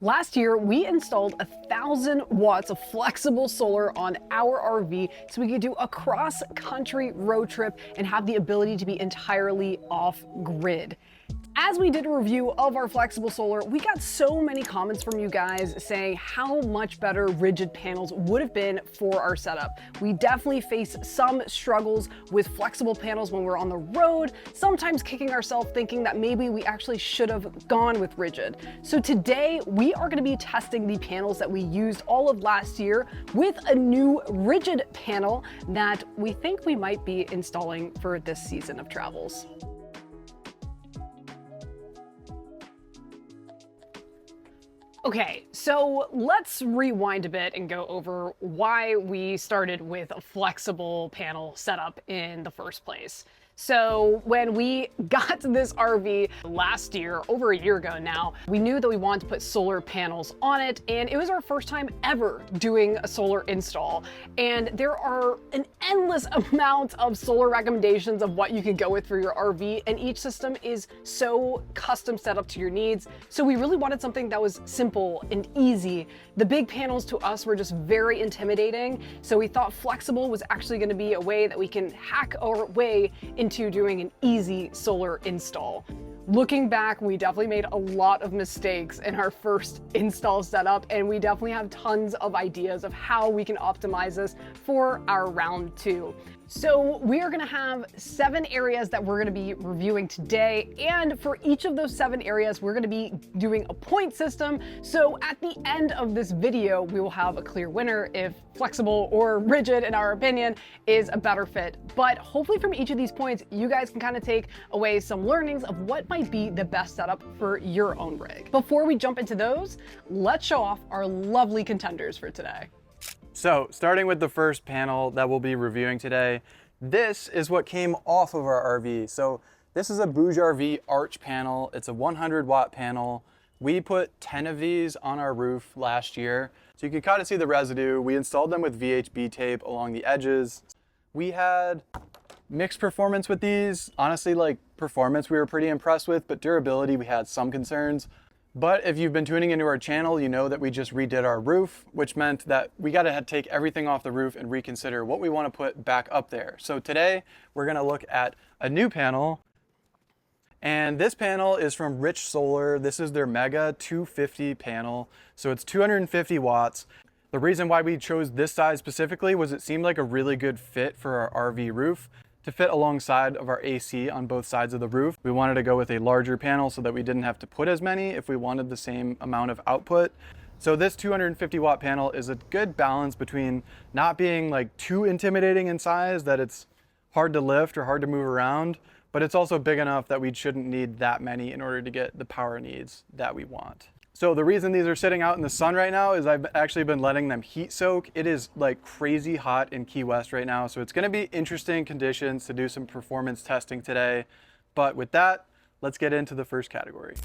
Last year, we installed 1,000 watts of flexible solar on our RV so we could do a cross-country road trip and have the ability to be entirely off-grid. As we did a review of our flexible solar, we got so many comments from you guys saying how much better rigid panels would have been for our setup. We definitely face some struggles with flexible panels when we're on the road, sometimes kicking ourselves thinking that maybe we actually should have gone with rigid. So today we are going to be testing the panels that we used all of last year with a new rigid panel that we think we might be installing for this season of travels. Okay, so let's rewind a bit and go over why we started with a flexible panel setup in the first place. So when we got this RV last year, over a year ago now, we knew that we wanted to put solar panels on it, and it was our first time ever doing a solar install. And there are an endless amount of solar recommendations of what you could go with for your RV, and each system is so custom set up to your needs. So we really wanted something that was simple and easy. The big panels to us were just very intimidating, so we thought flexible was actually going to be a way that we can hack our way into doing an easy solar install. Looking back, we definitely made a lot of mistakes in our first install setup, and we definitely have tons of ideas of how we can optimize this for our round 2. So we are gonna have 7 areas that we're gonna be reviewing today, and for each of those 7 areas, we're gonna be doing a point system. So at the end of this video, we will have a clear winner if flexible or rigid, in our opinion, is a better fit. But hopefully from each of these points, you guys can kind of take away some learnings of what might be the best setup for your own rig. Before we jump into those, let's show off our lovely contenders for today. So starting with the first panel that we'll be reviewing today, this is what came off of our RV. So this is a BougeRV arch panel. It's a 100 watt panel. We put 10 of these on our roof last year. So you can kind of see the residue. We installed them with VHB tape along the edges. We had mixed performance with these. Honestly, like performance we were pretty impressed with, but durability we had some concerns. But if you've been tuning into our channel, you know that we just redid our roof, which meant that we got to take everything off the roof and reconsider what we want to put back up there. So today we're going to look at a new panel. And this panel is from Rich Solar. This is their Mega 250 panel. So it's 250 watts. The reason why we chose this size specifically was it seemed like a really good fit for our RV roof to fit alongside of our AC on both sides of the roof. We wanted to go with a larger panel so that we didn't have to put as many if we wanted the same amount of output. So this 250 watt panel is a good balance between not being like too intimidating in size that it's hard to lift or hard to move around, but it's also big enough that we shouldn't need that many in order to get the power needs that we want. So the reason these are sitting out in the sun right now is I've actually been letting them heat soak. It is like crazy hot in Key West right now, so it's gonna be interesting conditions to do some performance testing today. But with that, let's get into the first category.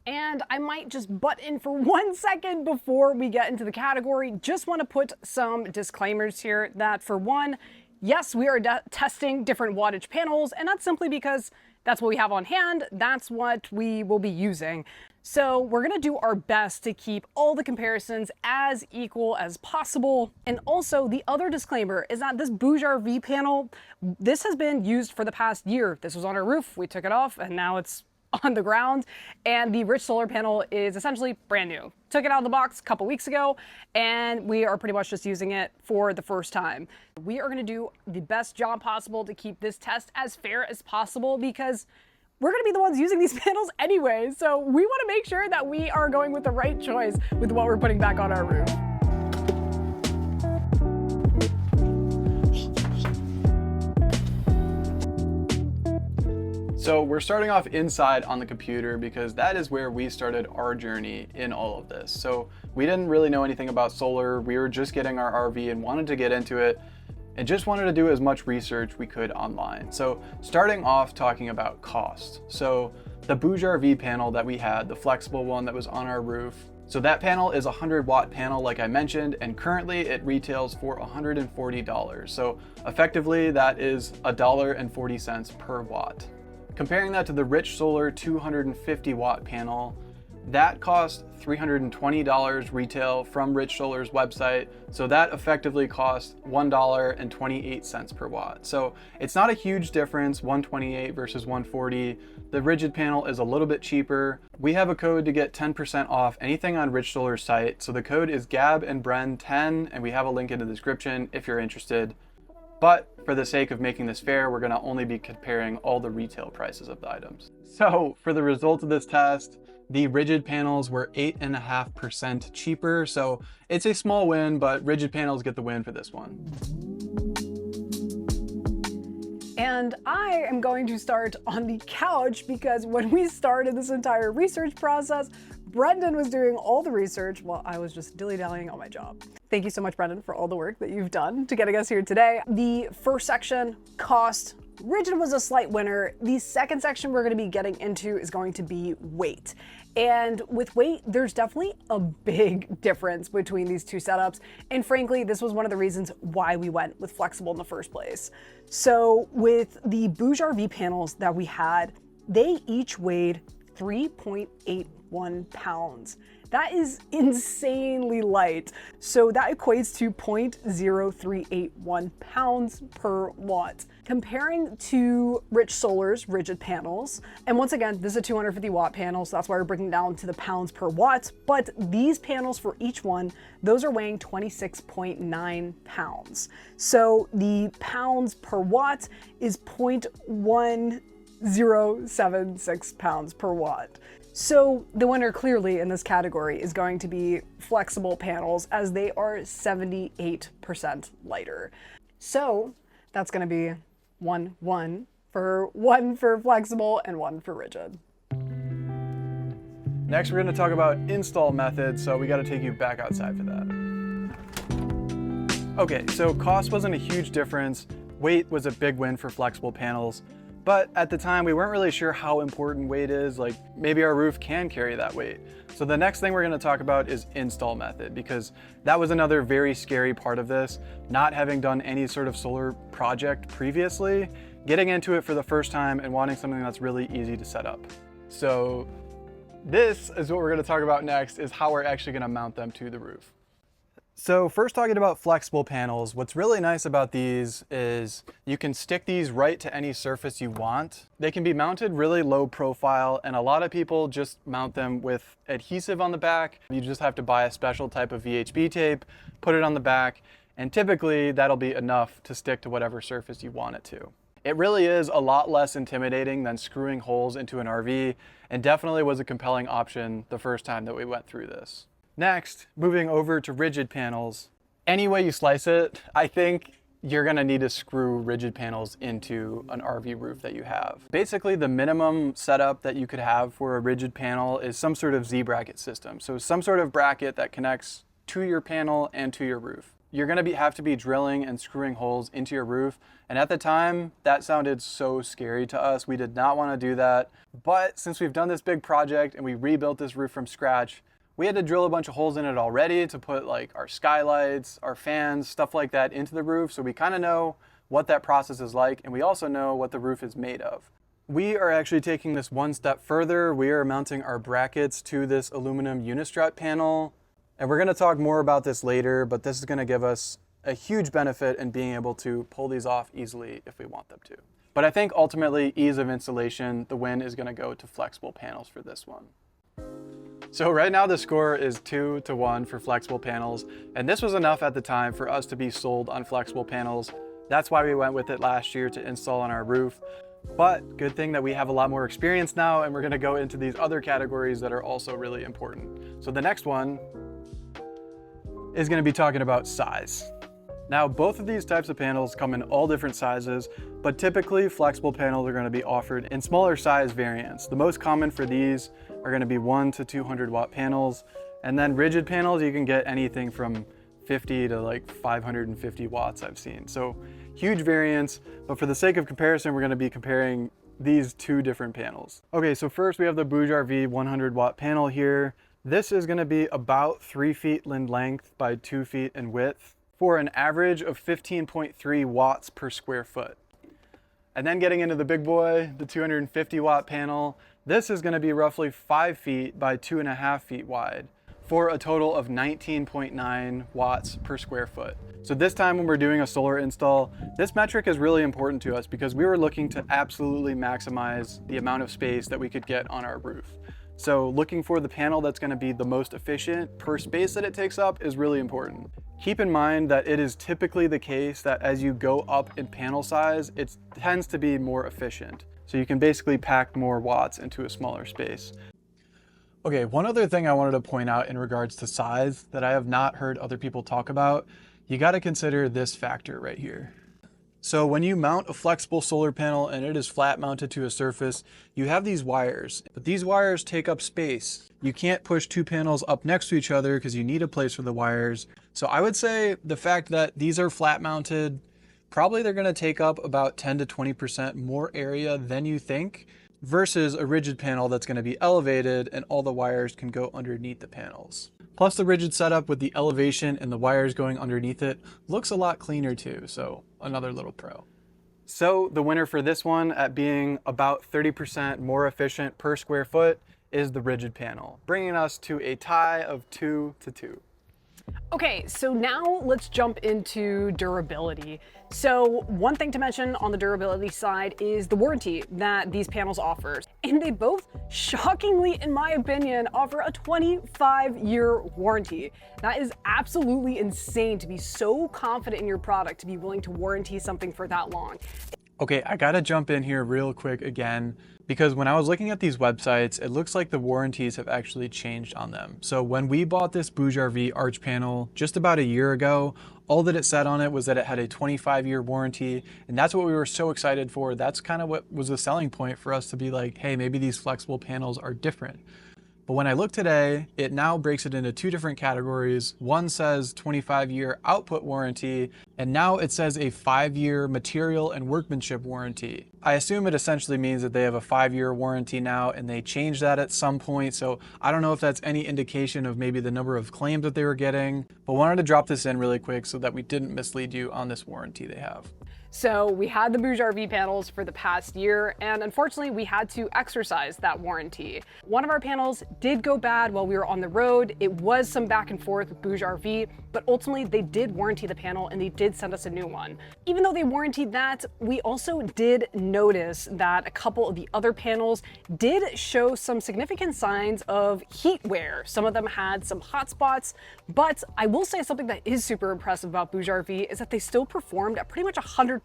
And I might just butt in for 1 second before we get into the category. Just want to put some disclaimers here that, for one, yes, we are testing different wattage panels, and that's simply because that's what we have on hand. That's what we will be using. So we're gonna do our best to keep all the comparisons as equal as possible. And also the other disclaimer is that this BougeRV panel, this has been used for the past year. This was on our roof, we took it off, and now it's on the ground. And the Rich Solar panel is essentially brand new. Took it out of the box a couple weeks ago, and we are pretty much just using it for the first time. We are gonna do the best job possible to keep this test as fair as possible, because we're gonna be the ones using these panels anyway. So we wanna make sure that we are going with the right choice with what we're putting back on our roof. So we're starting off inside on the computer because that is where we started our journey in all of this. So we didn't really know anything about solar. We were just getting our RV and wanted to get into it and just wanted to do as much research we could online. So starting off talking about cost. So the BougeRV panel that we had, the flexible one that was on our roof, so that panel is a 100 watt panel like I mentioned, and currently it retails for $140. So effectively that is $1.40 per watt. Comparing that to the Rich Solar 250 watt panel, That cost $320 retail from Rich Solar's website. So that effectively costs $1.28 per watt. So it's not a huge difference, 128 versus 140. The rigid panel is a little bit cheaper. We have a code to get 10% off anything on Rich Solar's site. So the code is Gab and Bren 10, and we have a link in the description if you're interested. But for the sake of making this fair, we're gonna only be comparing all the retail prices of the items. So for the results of this test, the rigid panels were 8.5% cheaper. So it's a small win, but rigid panels get the win for this one. And I am going to start on the couch because when we started this entire research process, Brendan was doing all the research while I was just dilly-dallying on my job. Thank you so much, Brendan, for all the work that you've done to getting us here today. The first section, cost. Rigid was a slight winner. The second section we're going to be getting into is going to be weight. And with weight, there's definitely a big difference between these two setups. And frankly, this was one of the reasons why we went with flexible in the first place. So with the BougeRV panels that we had, they each weighed 3.81 pounds. That is insanely light. So that equates to 0.0381 pounds per watt. Comparing to Rich Solar's rigid panels, and once again, this is a 250 watt panel, so that's why we're breaking down to the pounds per watt, but these panels for each one, those are weighing 26.9 pounds. So the pounds per watt is 0.1076 pounds per watt. So the winner clearly in this category is going to be flexible panels, as they are 78% lighter. So that's going to be one for flexible and one for rigid. Next, we're going to talk about install methods. So we got to take you back outside for that. Okay, so cost wasn't a huge difference. Weight was a big win for flexible panels. But at the time, we weren't really sure how important weight is, like maybe our roof can carry that weight. So the next thing we're gonna talk about is install method, because that was another very scary part of this. Not having done any sort of solar project previously, getting into it for the first time and wanting something that's really easy to set up. So this is what we're gonna talk about next, is how we're actually gonna mount them to the roof. So first, talking about flexible panels, what's really nice about these is you can stick these right to any surface you want. They can be mounted really low profile, and a lot of people just mount them with adhesive on the back. You just have to buy a special type of VHB tape, put it on the back, and typically that'll be enough to stick to whatever surface you want it to. It really is a lot less intimidating than screwing holes into an RV, and definitely was a compelling option the first time that we went through this. Next, moving over to rigid panels. Any way you slice it, I think you're gonna need to screw rigid panels into an RV roof that you have. Basically, the minimum setup that you could have for a rigid panel is some sort of Z-bracket system. So some sort of bracket that connects to your panel and to your roof. You're gonna have to be drilling and screwing holes into your roof. And at the time, that sounded so scary to us. We did not wanna do that. But since we've done this big project and we rebuilt this roof from scratch, we had to drill a bunch of holes in it already to put like our skylights, our fans, stuff like that into the roof. So we kind of know what that process is like, and we also know what the roof is made of. We are actually taking this one step further. We are mounting our brackets to this aluminum unistrut panel. And we're gonna talk more about this later, but this is gonna give us a huge benefit in being able to pull these off easily if we want them to. But I think ultimately, ease of installation, the win is gonna go to flexible panels for this one. So right now the score is 2-1 for flexible panels, and this was enough at the time for us to be sold on flexible panels. That's why we went with it last year to install on our roof. But good thing that we have a lot more experience now, and we're gonna go into these other categories that are also really important. So the next one is gonna be talking about size. Now, both of these types of panels come in all different sizes, but typically flexible panels are gonna be offered in smaller size variants. The most common for these are gonna be 1 to 200 watt panels. And then rigid panels, you can get anything from 50 to like 550 watts I've seen. So huge variance, but for the sake of comparison, we're gonna be comparing these two different panels. Okay, so first we have the BougeRV 100 watt panel here. This is gonna be about 3 feet in length by 2 feet in width for an average of 15.3 watts per square foot. And then getting into the big boy, the 250 watt panel, This is going to be roughly 5 feet by 2.5 feet wide for a total of 19.9 watts per square foot. So this time when we're doing a solar install, this metric is really important to us because we were looking to absolutely maximize the amount of space that we could get on our roof. So looking for the panel that's going to be the most efficient per space that it takes up is really important. Keep in mind that it is typically the case that as you go up in panel size, it tends to be more efficient. So you can basically pack more watts into a smaller space. Okay, one other thing I wanted to point out in regards to size that I have not heard other people talk about, you got to consider this factor right here. So when you mount a flexible solar panel and it is flat mounted to a surface, you have these wires, but these wires take up space. You can't push two panels up next to each other because you need a place for the wires. So I would say the fact that these are flat mounted, probably they're going to take up about 10 to 20% more area than you think, versus a rigid panel that's going to be elevated and all the wires can go underneath the panels. Plus the rigid setup with the elevation and the wires going underneath it looks a lot cleaner too, so another little pro. So the winner for this one at being about 30% more efficient per square foot is the rigid panel, bringing us to a tie of 2-2. Okay, so now let's jump into durability. So one thing to mention on the durability side is the warranty that these panels offer. And they both, shockingly in my opinion, offer a 25-year warranty. That is absolutely insane to be so confident in your product, to be willing to warranty something for that long. Okay, I gotta jump in here real quick again, because when I was looking at these websites, it looks like the warranties have actually changed on them. So when we bought this BougeRV arch panel just about a year ago, all that it said on it was that it had a 25-year warranty, and that's what we were so excited for. That's kind of what was the selling point for us to be like, hey, maybe these flexible panels are different. But when I look today, it now breaks it into two different categories. One says 25-year output warranty, and now it says a 5-year material and workmanship warranty. I assume it essentially means that they have a 5-year warranty now and they changed that at some point. So I don't know if that's any indication of maybe the number of claims that they were getting, but wanted to drop this in really quick so that we didn't mislead you on this warranty they have. So we had the BougeRV panels for the past year, and unfortunately we had to exercise that warranty. One of our panels did go bad while we were on the road. It was some back and forth with BougeRV, but ultimately they did warranty the panel and they did send us a new one. Even though they warrantied that, we also did notice that a couple of the other panels did show some significant signs of heat wear. Some of them had some hot spots, but I will say something that is super impressive about BougeRV is that they still performed at pretty much 100%.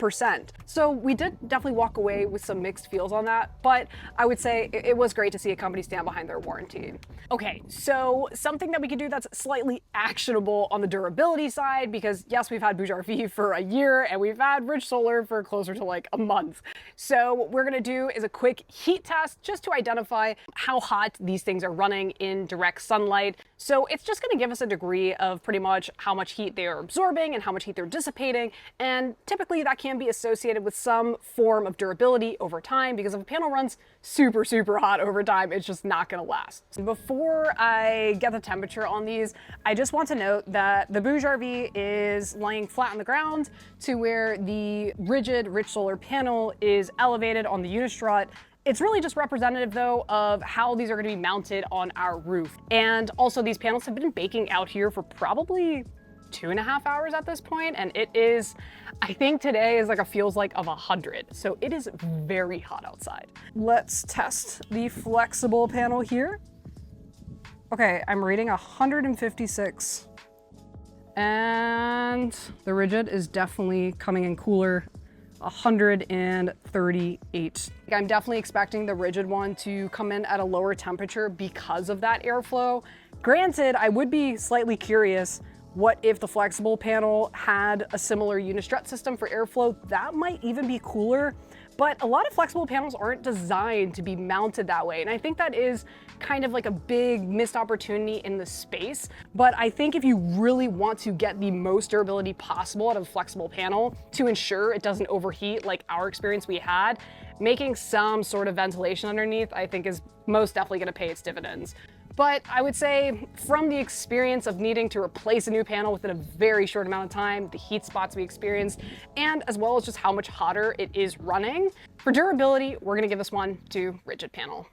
So we did definitely walk away with some mixed feels on that, but I would say it was great to see a company stand behind their warranty. Okay, so something that we can do that's slightly actionable on the durability side, because yes, we've had BougeRV for a year and we've had Rich Solar for closer to like a month. So what we're gonna do is a quick heat test just to identify how hot these things are running in direct sunlight. So it's just gonna give us a degree of pretty much how much heat they are absorbing and how much heat they're dissipating. And typically that can be associated with some form of durability over time, because if a panel runs super hot over time, it's just not gonna last. Before I get the temperature on these, I just want to note that the BougeRV is laying flat on the ground to where the rigid Rich Solar panel is elevated on the unistrut. It's really just representative though of how these are going to be mounted on our roof. And also these panels have been baking out here for probably 2.5 hours at this point, and it is, I think today is like a feels like of 100. So it is very hot outside. Let's test the flexible panel here. Okay, I'm reading 156. And the rigid is definitely coming in cooler, 138. I'm definitely expecting the rigid one to come in at a lower temperature because of that airflow. Granted, I would be slightly curious, what if the flexible panel had a similar unistrut system for airflow? That might even be cooler, but a lot of flexible panels aren't designed to be mounted that way. And I think that is kind of like a big missed opportunity in the space. But I think if you really want to get the most durability possible out of a flexible panel to ensure it doesn't overheat like our experience we had, making some sort of ventilation underneath, I think is most definitely gonna pay its dividends. But I would say from the experience of needing to replace a new panel within a very short amount of time, the heat spots we experienced, and as well as just how much hotter it is running, for durability, we're gonna give this one to rigid panel.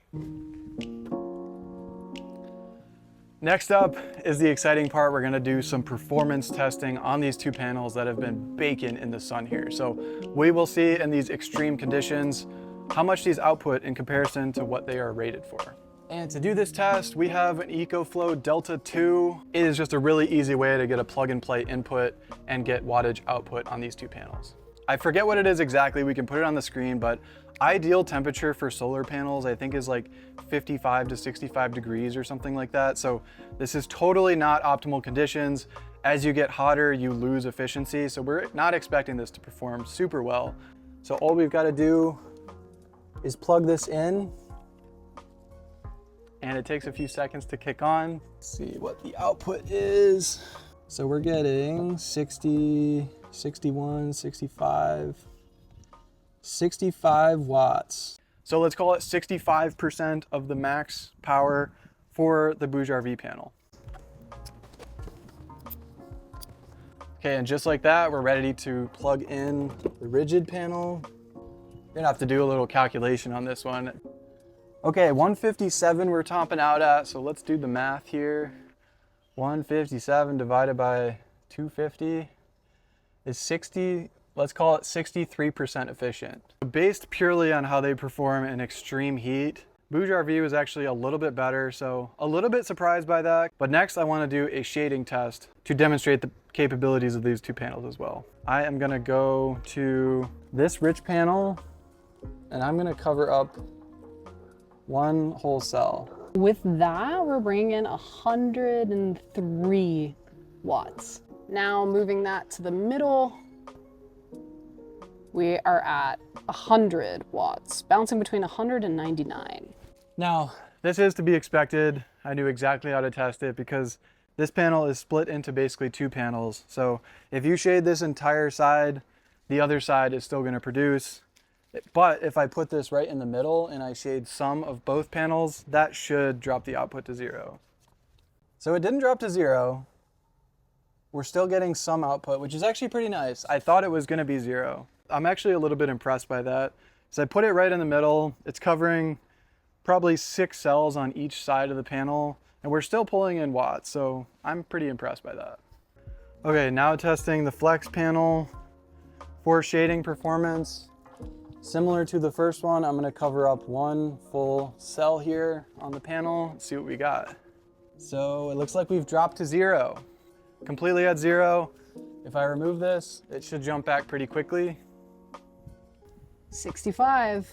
Next up is the exciting part. We're gonna do some performance testing on these two panels that have been baking in the sun here. So we will see in these extreme conditions how much these output in comparison to what they are rated for. And to do this test, we have an EcoFlow Delta 2. It is just a really easy way to get a plug and play input and get wattage output on these two panels. I forget what it is exactly, we can put it on the screen, but ideal temperature for solar panels I think is like 55 to 65 degrees or something like that. So this is totally not optimal conditions. As you get hotter, you lose efficiency. So we're not expecting this to perform super well. So all we've got to do is plug this in, and it takes a few seconds to kick on. Let's see what the output is. So we're getting 60, 61, 65 watts. So let's call it 65% of the max power for the BougeRV panel. Okay, and just like that, we're ready to plug in the rigid panel. You're gonna have to do a little calculation on this one. Okay, 157 we're topping out at, so let's do the math here. 157 divided by 250 is 60, let's call it 63% efficient. Based purely on how they perform in extreme heat, BougeRV was actually a little bit better, so a little bit surprised by that. But next I want to do a shading test to demonstrate the capabilities of these two panels as well. I am gonna go to this rich panel and I'm gonna cover up one whole cell. With that, we're bringing in 103 watts. Now moving that to the middle, we are at 100 watts, bouncing between 100 and 99. Now, this is to be expected. I knew exactly how to test it because this panel is split into basically two panels. So if you shade this entire side, the other side is still gonna produce. But if I put this right in the middle and I shade some of both panels, that should drop the output to 0. So it didn't drop to 0. We're still getting some output, which is actually pretty nice. I thought it was gonna be 0. I'm actually a little bit impressed by that. So I put it right in the middle. It's covering probably 6 cells on each side of the panel, and we're still pulling in watts, so I'm pretty impressed by that. Okay, now testing the flex panel for shading performance. Similar to the first one, I'm gonna cover up one full cell here on the panel and see what we got. So it looks like we've dropped to 0. Completely at 0. If I remove this, it should jump back pretty quickly. 65.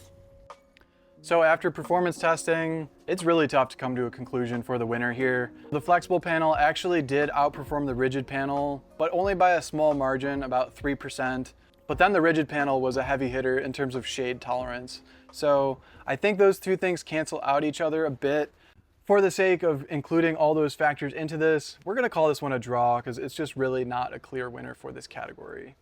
So after performance testing, it's really tough to come to a conclusion for the winner here. The flexible panel actually did outperform the rigid panel, but only by a small margin, about 3%. But then the rigid panel was a heavy hitter in terms of shade tolerance. So I think those two things cancel out each other a bit. For the sake of including all those factors into this, we're gonna call this one a draw because it's just really not a clear winner for this category.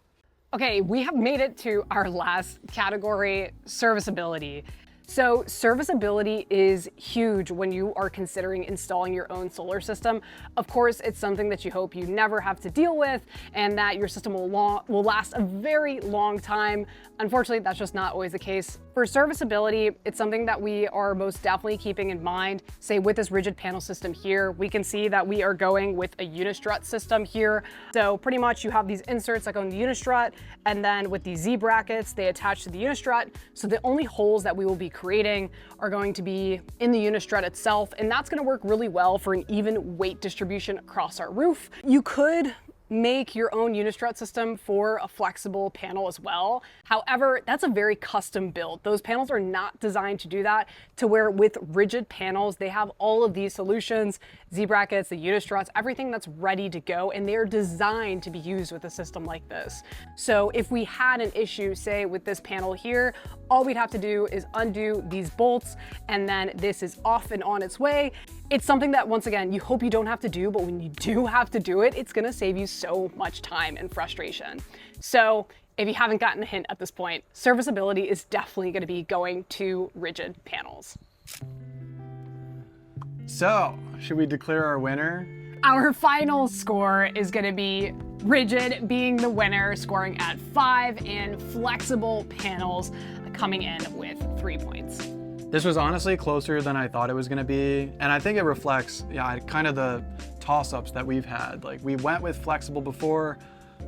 Okay, we have made it to our last category, serviceability. So serviceability is huge when you are considering installing your own solar system. Of course, it's something that you hope you never have to deal with and that your system will last a very long time. Unfortunately, that's just not always the case. For serviceability, it's something that we are most definitely keeping in mind. Say with this rigid panel system here, we can see that we are going with a unistrut system here. So pretty much you have these inserts that go in the unistrut, and then with these Z brackets, they attach to the unistrut. So the only holes that we will be creating are going to be in the unistrut itself, and that's gonna work really well for an even weight distribution across our roof. You could make your own unistrut system for a flexible panel as well. However, that's a very custom build. Those panels are not designed to do that, to where with rigid panels, they have all of these solutions, Z brackets, the unistruts, everything that's ready to go, and they're designed to be used with a system like this. So if we had an issue, say with this panel here, all we'd have to do is undo these bolts, and then this is off and on its way. It's something that, once again, you hope you don't have to do, but when you do have to do it, it's gonna save you so much time and frustration. So if you haven't gotten a hint at this point, serviceability is definitely gonna be going to rigid panels. So, should we declare our winner? Our final score is going to be Rigid being the winner, scoring at 5, and Flexible Panels coming in with 3 points. This was honestly closer than I thought it was going to be, and I think it reflects, kind of the toss-ups that we've had. Like, we went with flexible before.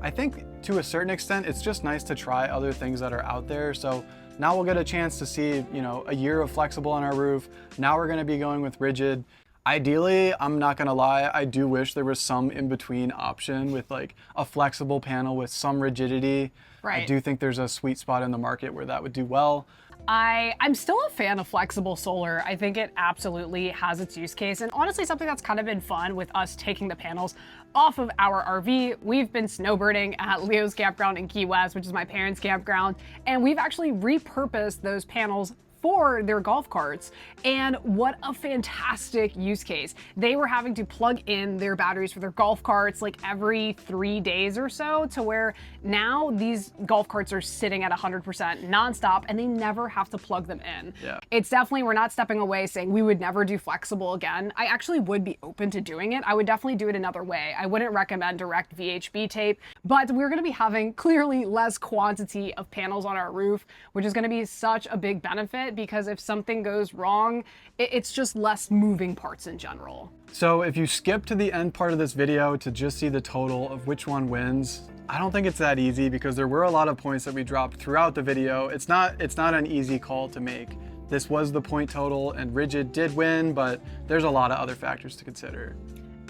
I think to a certain extent, it's just nice to try other things that are out there. So now we'll get a chance to see, a year of flexible on our roof. Now we're going to be going with rigid. Ideally, I'm not gonna lie, I do wish there was some in-between option with like a flexible panel with some rigidity. Right. I do think there's a sweet spot in the market where that would do well. I'm still a fan of flexible solar. I think it absolutely has its use case, and honestly something that's kind of been fun with us taking the panels off of our RV. We've been snowbirding at Leo's campground in Key West, which is my parents' campground, and we've actually repurposed those panels for their golf carts, and what a fantastic use case. They were having to plug in their batteries for their golf carts like every 3 days or so, to where now these golf carts are sitting at 100% nonstop and they never have to plug them in. Yeah. It's definitely, we're not stepping away saying we would never do flexible again. I actually would be open to doing it. I would definitely do it another way. I wouldn't recommend direct VHB tape, but we're gonna be having clearly less quantity of panels on our roof, which is gonna be such a big benefit, because if something goes wrong, it's just less moving parts in general. So if you skip to the end part of this video to just see the total of which one wins, I don't think it's that easy, because there were a lot of points that we dropped throughout the video. It's not an easy call to make. This was the point total and rigid did win, but there's a lot of other factors to consider.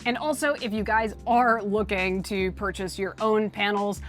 And also, if you guys are looking to purchase your own panels,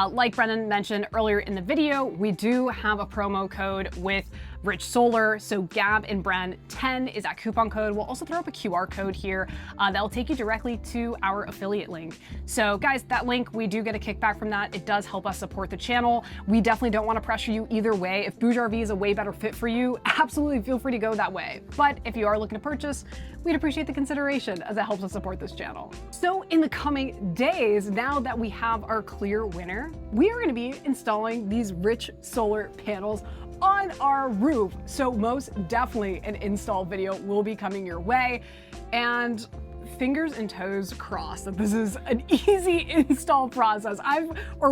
like Brennan mentioned earlier in the video, we do have a promo code with Rich Solar. So Gab and Bren 10 is that coupon code. We'll also throw up a QR code here that'll take you directly to our affiliate link. So guys, that link, we do get a kickback from that. It does help us support the channel. We definitely don't want to pressure you either way. If BougeRV is a way better fit for you, absolutely feel free to go that way. But if you are looking to purchase, we'd appreciate the consideration, as it helps us support this channel. So in the coming days, now that we have our clear winner, we are going to be installing these Rich Solar panels on our roof. So most definitely an install video will be coming your way, and fingers and toes crossed that this is an easy install process.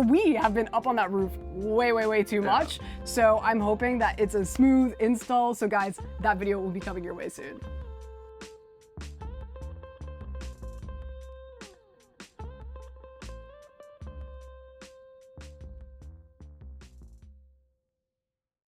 We have been up on that roof way too much. So I'm hoping that it's a smooth install. So guys, that video will be coming your way soon.